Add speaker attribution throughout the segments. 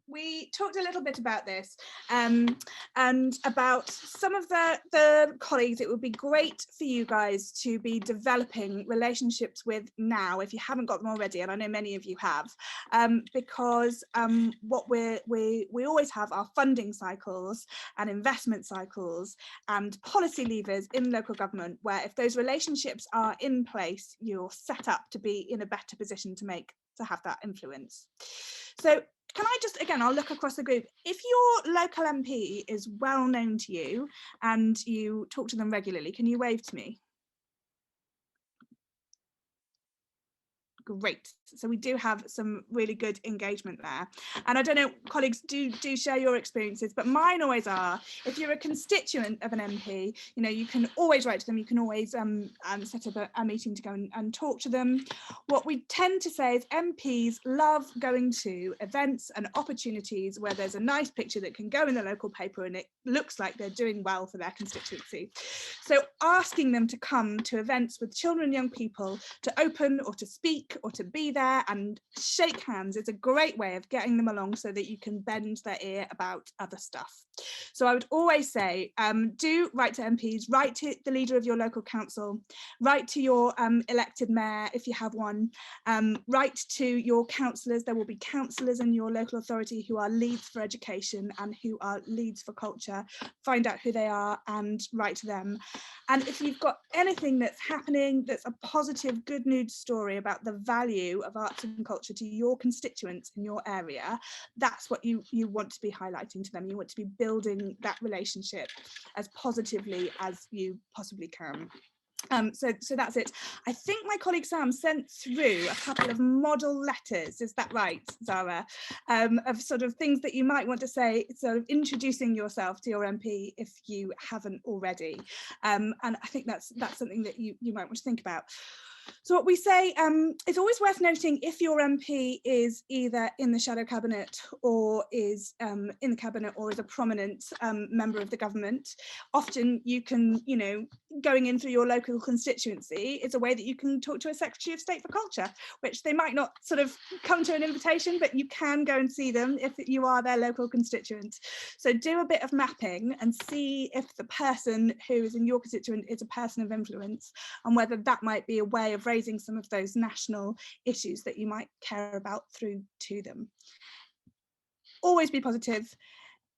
Speaker 1: we talked a little bit about this and about some of the colleagues it would be great for you guys to be developing relationships with now, if you haven't got them already, and I know many of you have, because what we always have are funding cycles and investment cycles and policy levers in local government, where if those relationships are in place, you're set up to be in a better position to have that influence. So can I just, again, I'll look across the group. If your local MP is well known to you and you talk to them regularly, can you wave to me? Great. So we do have some really good engagement there. And I don't know, colleagues, do share your experiences, but mine always are, if you're a constituent of an MP, you know, you can always write to them, you can always set up a meeting to go and talk to them. What we tend to say is MPs love going to events and opportunities where there's a nice picture that can go in the local paper and it looks like they're doing well for their constituency. So asking them to come to events with children and young people to open or to speak or to be there and shake hands is a great way of getting them along so that you can bend their ear about other stuff. So I would always say, do write to MPs, write to the leader of your local council, write to your elected mayor if you have one, write to your councillors. There will be councillors in your local authority who are leads for education and who are leads for culture. Find out who they are and write to them. And if you've got anything that's happening that's a positive, good news story about the value of arts and culture to your constituents in your area, that's what you want to be highlighting to them. You want to be building that relationship as positively as you possibly can. So that's it. I think my colleague Sam sent through a couple of model letters, is that right, Zara, of sort of things that you might want to say, sort of introducing yourself to your MP if you haven't already. And I think that's something that you might want to think about. So what we say, it's always worth noting if your MP is either in the shadow cabinet or is in the cabinet or is a prominent member of the government. Often you can, you know, going in through your local constituency, it's a way that you can talk to a Secretary of State for Culture, which they might not sort of come to an invitation, but you can go and see them if you are their local constituent. So do a bit of mapping and see if the person who is in your constituent is a person of influence and whether that might be a way of raising some of those national issues that you might care about through to them. Always be positive.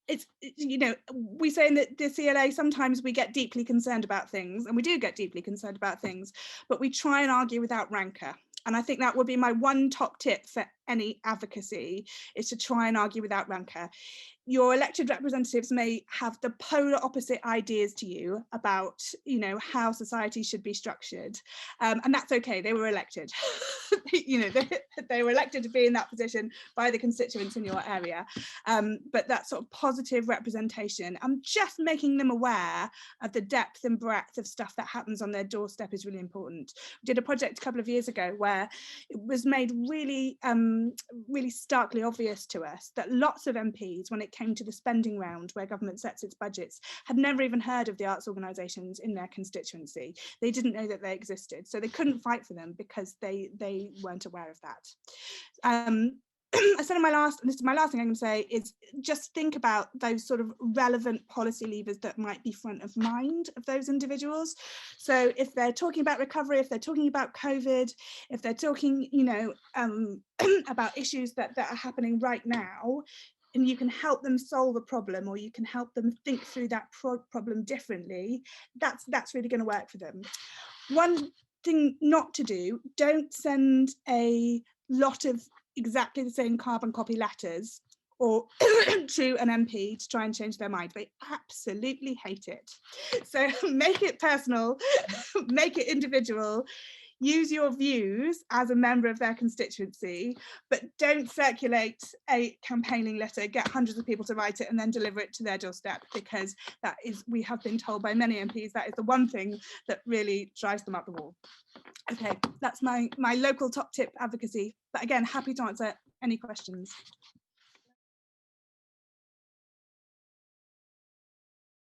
Speaker 1: It's, you know, we say in the CLA sometimes we get deeply concerned about things, and we do get deeply concerned about things, but we try and argue without rancor. And I think that would be my one top tip for any advocacy, is to try and argue without rancor. Your elected representatives may have the polar opposite ideas to you about, you know, how society should be structured, and that's okay. They were elected. You know, they were elected to be in that position by the constituents in your area. But that sort of positive representation and just making them aware of the depth and breadth of stuff that happens on their doorstep is really important. We did a project a couple of years ago where it was made really, really starkly obvious to us that lots of MPs, when it came to the spending round where government sets its budgets, had never even heard of the arts organisations in their constituency. They didn't know that they existed, so they couldn't fight for them because they weren't aware of that. I said in my last, and this is my last thing I'm going to say, is just think about those sort of relevant policy levers that might be front of mind of those individuals. So if they're talking about recovery, if they're talking about COVID, if they're talking, you know, about issues that are happening right now, and you can help them solve a problem, or you can help them think through that problem differently, that's really going to work for them. One thing not to do, don't send a lot of exactly the same carbon copy letters or to an MP to try and change their mind. They absolutely hate it. So make it personal, make it individual. Use your views as a member of their constituency, but don't circulate a campaigning letter, get hundreds of people to write it and then deliver it to their doorstep, because that is, we have been told by many MPs, that is the one thing that really drives them up the wall. Okay, that's my local top tip advocacy. But again, happy to answer any questions.